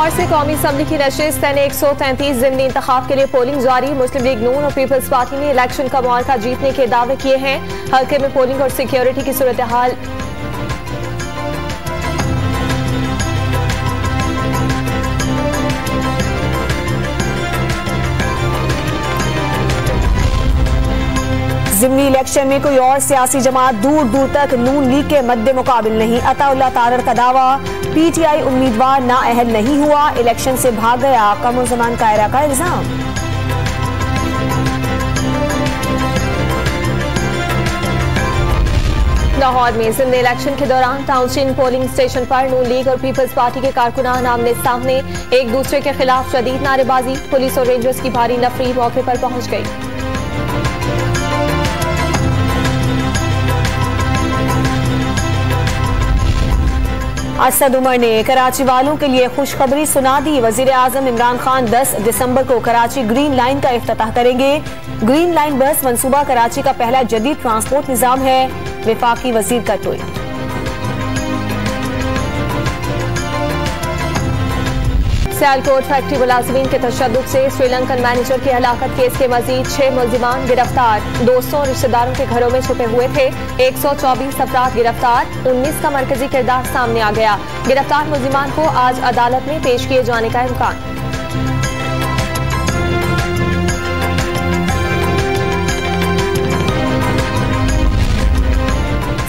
लाहौर से कौमी असम्बली की नशिस्त यानी 133 ज़िमनी इंतखाब के लिए पोलिंग जारी। मुस्लिम लीग नून और पीपल्स पार्टी ने इलेक्शन का मुआरका जीतने के दावे किए हैं। हल्के में पोलिंग और सिक्योरिटी की सूरत हाल ज़िमनी इलेक्शन में कोई और सियासी जमात दूर दूर तक नून लीग के मद्दे मुकाबिल नहीं। अताउल्लाह तारड़ का दावा, पीटीआई उम्मीदवार नाअहल नहीं हुआ, इलेक्शन से भाग गया, कमरुज़्ज़मान कायरा का इल्जाम। लाहौर में ज़िमनी इलेक्शन के दौरान टाउनशिप पोलिंग स्टेशन पर नून लीग और पीपल्स पार्टी के कारकुनान आमने सामने एक दूसरे के खिलाफ शदीद नारेबाजी। पुलिस और रेंजर्स की भारी नफरी मौके पर पहुंच गई। असद उमर ने कराची वालों के लिए खुशखबरी सुना दी। वजीर आजम इमरान खान 10 दिसंबर को कराची ग्रीन लाइन का इफ्तिताह करेंगे। ग्रीन लाइन बस मंसूबा कराची का पहला जदीद ट्रांसपोर्ट निजाम है। वफाकी वजीर का ट्वीट। सियालकोट फैक्ट्री मुलाजिमीन के तशद्दुद से श्रीलंकन मैनेजर की हलाकत केस के मजीद 6 मुल्जिमान गिरफ्तार। 200 रिश्तेदारों के घरों में छुपे हुए थे। 124 अफराद गिरफ्तार। 19 का मरकजी किरदार सामने आ गया। गिरफ्तार मुल्जिमान को आज अदालत में पेश किए जाने का इम्कान।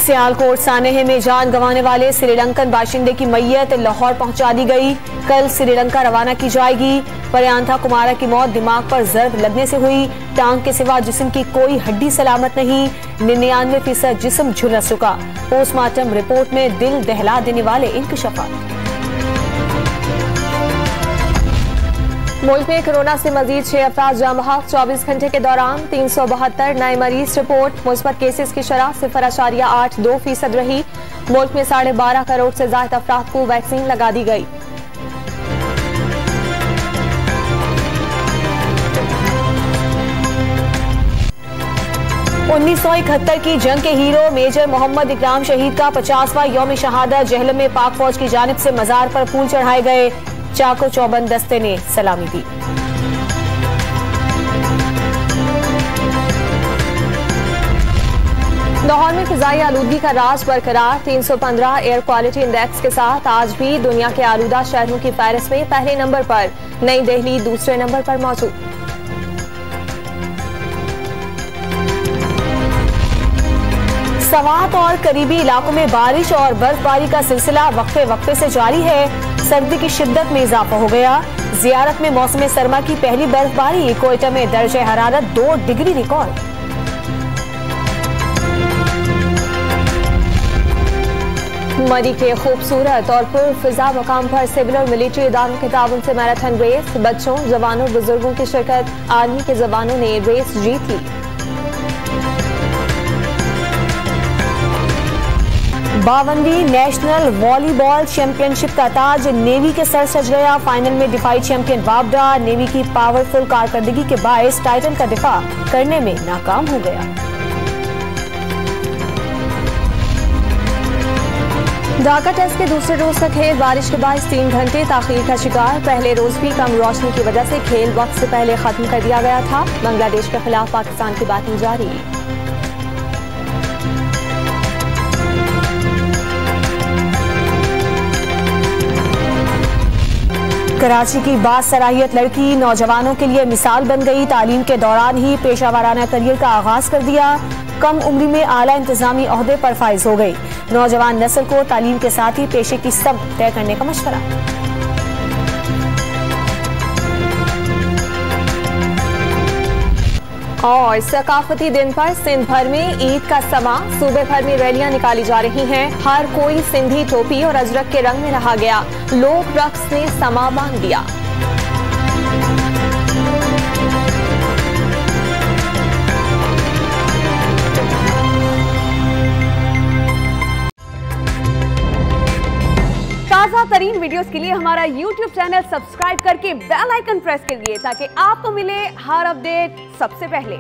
सियालकोट सानेहे में जान गंवाने वाले श्रीलंकन बाशिंदे की मैयत लाहौर पहुंचा दी गई। कल श्रीलंका रवाना की जाएगी। परयांथा कुमारा की मौत दिमाग पर जर्ब लगने से हुई। टांग के सिवा जिस्म की कोई हड्डी सलामत नहीं। 99% जिस्म झुलस चुका। पोस्टमार्टम रिपोर्ट में दिल दहला देने वाले इंकशाफात। मुल्क में कोरोना से मजीद 6 अफराद जाँ बहक। 24 घंटे के दौरान 372 नए मरीज रिपोर्ट। मुस्बत केसेस की शरह 0.82% रही। मुल्क में 12.5 करोड़ से ज्यादा अफराद को वैक्सीन लगा दी गई। उन्नीस 1971 की जंग के हीरो मेजर मोहम्मद इकराम शहीद का 50वां यौम शहादत जहलम में पाक फौज की जानिब से मजार पर फूल चढ़ाए गए। चाको चौबंद दस्ते ने सलामी दी। लाहौर में फिजाई आलूदगी का राज बरकरार। 315 एयर क्वालिटी इंडेक्स के साथ आज भी दुनिया के आलूदा शहरों की फहरिस्त में पहले नंबर पर। नई दिल्ली दूसरे नंबर पर मौजूद। सवात और करीबी इलाकों में बारिश और बर्फबारी का सिलसिला वक्फे वक्फे से जारी है। सर्दी की शिद्दत में इजाफा हो गया। जियारत में मौसम सरमा की पहली बर्फबारी। कोयटा में दर्जे हरारत 2 डिग्री रिकॉर्ड। मरी के खूबसूरत और पुरफिजा मकाम पर सिविल और मिलिट्री इदारों के ताउन से मैराथन रेस। बच्चों, जवानों, बुजुर्गों की शिरकत। आर्मी के जवानों ने रेस जीत ली। बावनवी नेशनल वॉलीबॉल चैंपियनशिप का ताज नेवी के सर सज गया। फाइनल में दिफाई चैंपियन वावडा नेवी की पावरफुल कारकर्दगी के बायस टाइटल का दिफा करने में नाकाम हो गया। ढाका टेस्ट के दूसरे रोज का खेल बारिश के बाद 3 घंटे ताखीर का शिकार। पहले रोज भी कम रोशनी की वजह से खेल वक्त से पहले खत्म कर दिया गया था। बांग्लादेश के खिलाफ पाकिस्तान की बैटिंग जारी। कराची की बासलाहियत लड़की नौजवानों के लिए मिसाल बन गई। तालीम के दौरान ही पेशावराना करियर का आगाज कर दिया। कम उम्र में आला इंतजामी ओहदे पर फाइज हो गई। नौजवान नस्ल को तालीम के साथ ही पेशे की सब तय करने का मशवरा। और सकाफती दिन पर सिंध भर में ईद का समा। सूबे भर में रैलियां निकाली जा रही हैं। हर कोई सिंधी टोपी और अजरक के रंग में रहा गया। लोक रक्स ने समा बांध दिया। ताज़ा तरीन वीडियोस के लिए हमारा YouTube चैनल सब्सक्राइब करके बेल आइकन प्रेस कीजिए ताकि आपको मिले हर अपडेट सबसे पहले।